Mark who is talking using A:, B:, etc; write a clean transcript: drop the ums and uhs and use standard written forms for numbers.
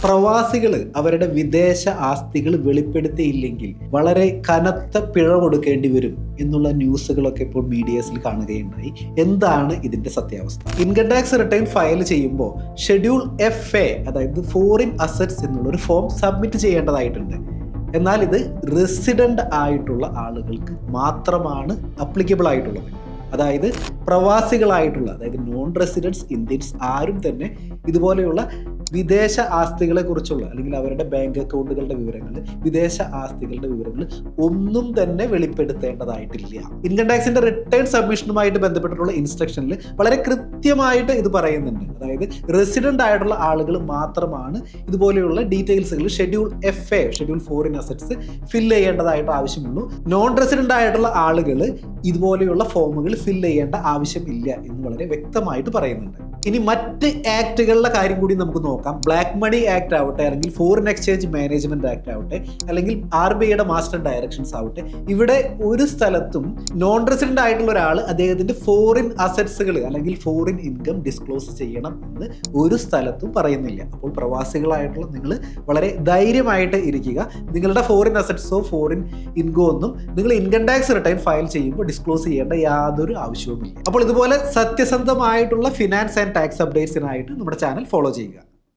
A: പ്രവാസികൾ അവരുടെ വിദേശ ആസ്തികൾ വെളിപ്പെടുത്തിയില്ലെങ്കിൽ വളരെ കനത്ത പിഴ കൊടുക്കേണ്ടി വരും എന്നുള്ള ന്യൂസുകളൊക്കെ ഇപ്പോൾ മീഡിയസിൽ കാണുകയുണ്ടായി. എന്താണ് ഇതിന്റെ സത്യാവസ്ഥ? ഇൻകം ടാക്സ് റിട്ടേൺ ഫയൽ ചെയ്യുമ്പോൾ ഷെഡ്യൂൾ FA, അതായത് ഫോറിൻ അസറ്റ്സ് എന്നുള്ള ഒരു ഫോം സബ്മിറ്റ് ചെയ്യേണ്ടതായിട്ടുണ്ട്. എന്നാൽ ഇത് റെസിഡന്റ് ആയിട്ടുള്ള ആളുകൾക്ക് മാത്രമാണ് അപ്ലിക്കബിൾ ആയിട്ടുള്ളത്. അതായത് പ്രവാസികളായിട്ടുള്ള, അതായത് നോൺ റെസിഡൻസ് ഇന്ത്യൻസ് ആരും തന്നെ ഇതുപോലെയുള്ള വിദേശ ആസ്തികളെ കുറിച്ചുള്ള അല്ലെങ്കിൽ അവരുടെ ബാങ്ക് അക്കൗണ്ടുകളുടെ വിവരങ്ങൾ, വിദേശ ആസ്തികളുടെ വിവരങ്ങൾ ഒന്നും തന്നെ വെളിപ്പെടുത്തേണ്ടതായിട്ടില്ല. ഇൻകം ടാക്സിന്റെ റിട്ടേൺ സബ്മിഷനുമായിട്ട് ബന്ധപ്പെട്ടിട്ടുള്ള ഇൻസ്ട്രക്ഷനിൽ വളരെ കൃത്യമായിട്ട് ഇത് പറയുന്നുണ്ട്. അതായത് റെസിഡന്റ് ആയിട്ടുള്ള ആളുകൾ മാത്രമാണ് ഇതുപോലെയുള്ള ഡീറ്റെയിൽസുകൾ schedule FA, schedule foreign assets fill ചെയ്യേണ്ടതായിട്ട് ആവശ്യമുള്ളൂ. നോൺ റെസിഡന്റ് ആയിട്ടുള്ള ആളുകൾ ഇതുപോലെയുള്ള ഫോമുകൾ ഫില്ല് ചെയ്യേണ്ട ആവശ്യമില്ല എന്ന് വളരെ വ്യക്തമായിട്ട് പറയുന്നുണ്ട്. ഇനി മറ്റ് ആക്ടുകളുടെ കാര്യം കൂടി നമുക്ക് നോക്കാം. ബ്ലാക്ക് മണി ആക്ട് ആവട്ടെ, അല്ലെങ്കിൽ ഫോറിൻ എക്സ്ചേഞ്ച് മാനേജ്മെന്റ് ആക്ട് ആവട്ടെ, അല്ലെങ്കിൽ RBIയുടെ മാസ്റ്റർ ഡയറക്ഷൻസ് ആവട്ടെ, ഇവിടെ ഒരു സ്ഥലത്തും നോൺ റെസിഡന്റ് ആയിട്ടുള്ള ഒരാൾ അദ്ദേഹത്തിന്റെ ഫോറിൻ അസറ്റ്സുകൾ അല്ലെങ്കിൽ ഫോറിൻ ഇൻകം ഡിസ്ക്ലോസ് ചെയ്യണം എന്ന് ഒരു സ്ഥലത്തും പറയുന്നില്ല. അപ്പോൾ പ്രവാസികളായിട്ടുള്ള നിങ്ങൾ വളരെ ധൈര്യമായിട്ട് ഇരിക്കുക. നിങ്ങളുടെ ഫോറിൻ അസറ്റ്സോ ഫോറിൻ ഇൻകോ ഒന്നും നിങ്ങൾ ഇൻകം ടാക്സ് റിട്ടേൺ ഫയൽ ചെയ്യുമ്പോൾ ഡിസ്ക്ലോസ് ചെയ്യേണ്ട യാതൊരു ആവശ്യവുമില്ല. അപ്പോൾ ഇതുപോലെ സത്യസന്ധമായിട്ടുള്ള ഫിനാൻസ് ആൻഡ് ടാക്സ് അപ്ഡേറ്റ്സിനായിട്ട് നമ്മുടെ ചാനൽ ഫോളോ ചെയ്യുക.